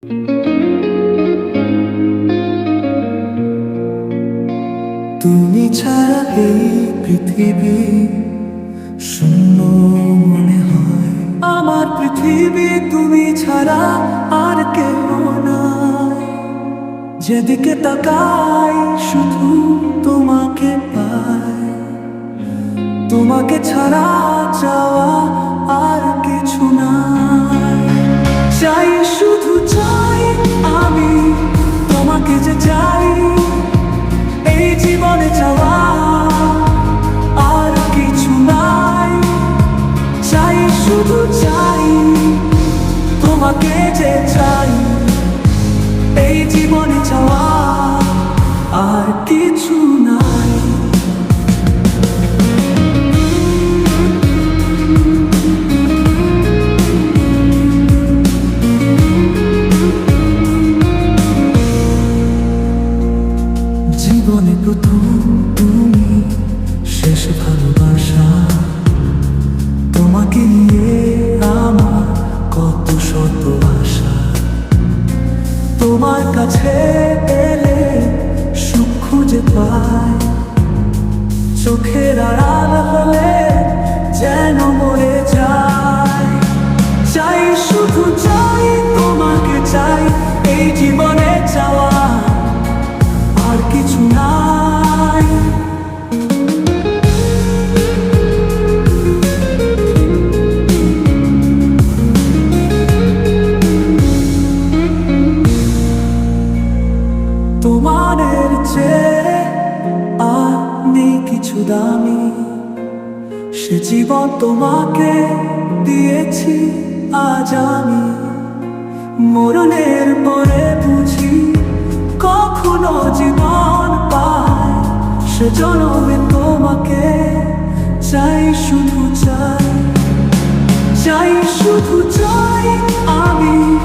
তুমি ছাড়া এই পৃথিবী শূন্য মনে হয়। আমার পৃথিবী তুমি ছাড়া আর কেউ নাই। যেদিকে তাকাই শুধু তোমাকে পাই। তোমাকে ছাড়া চাওয়া আর কিছু নাই। চাই শুধু চাই আমি তোমাকে যে চাই। এই জীবনে চাওয়া আর কিছু নাই। চাই শুধু চাই তোমাকে যে চাই। এই জীবনে চাওয়া আর কিছু নাই। জীবনে প্রথম তুমি, শেষ ভালোবাসা। তোমাকে নিয়ে আমার কত শত আশা। তোমার কাছে এলে সুখ খুঁজে পাই। চোখের আড়াল হলে যেন মরে যায়। চাই শুধু চাই তোমাকে চাই। এই জীবনে চাওয়া আর কিছু নাই। তোমাদের চেয়ে আর নেই কিছু দামি। সে জীবন তোমাকে দিয়েছি আজ আমি। মরণের পরে বুঝি কখনো জীবন পায়। সে জন্মে তোমাকে চাই শুধু চাই। চাই শুধু চাই আমি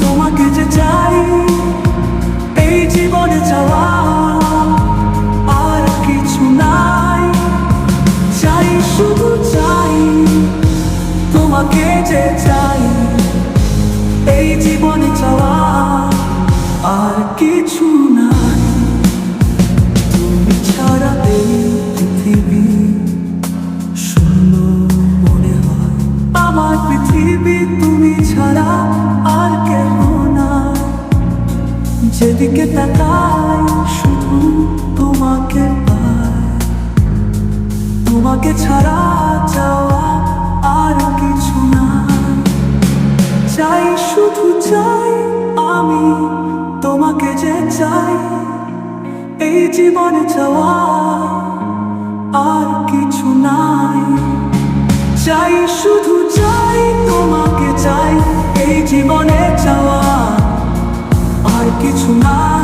তোমাকে যে চাই। এই জীবনে চাওয়া আর কিছু নাই। চাই শুধু চাই তোমাকে যে চাই। এই জীবনে চাওয়া আর কিছু নাই। তুমি ছাড়া এই পৃথিবী শূন্য মনে হয়। আমার পৃথিবী তুমি ছাড়া আর কেউ নাই। যেদিকে তাকাই শুধু তোমাকে পাই। তোমাকে ছাড়া চাওয়া আর কিছু নাই। চাই শুধু চাই আমি তোমাকে যে চাই। এই জীবনে চাওয়া আর কিছু নাই। চাই শুধু চাই তোমাকে চাই। এই জীবনে চাওয়া আর কিছু নাই।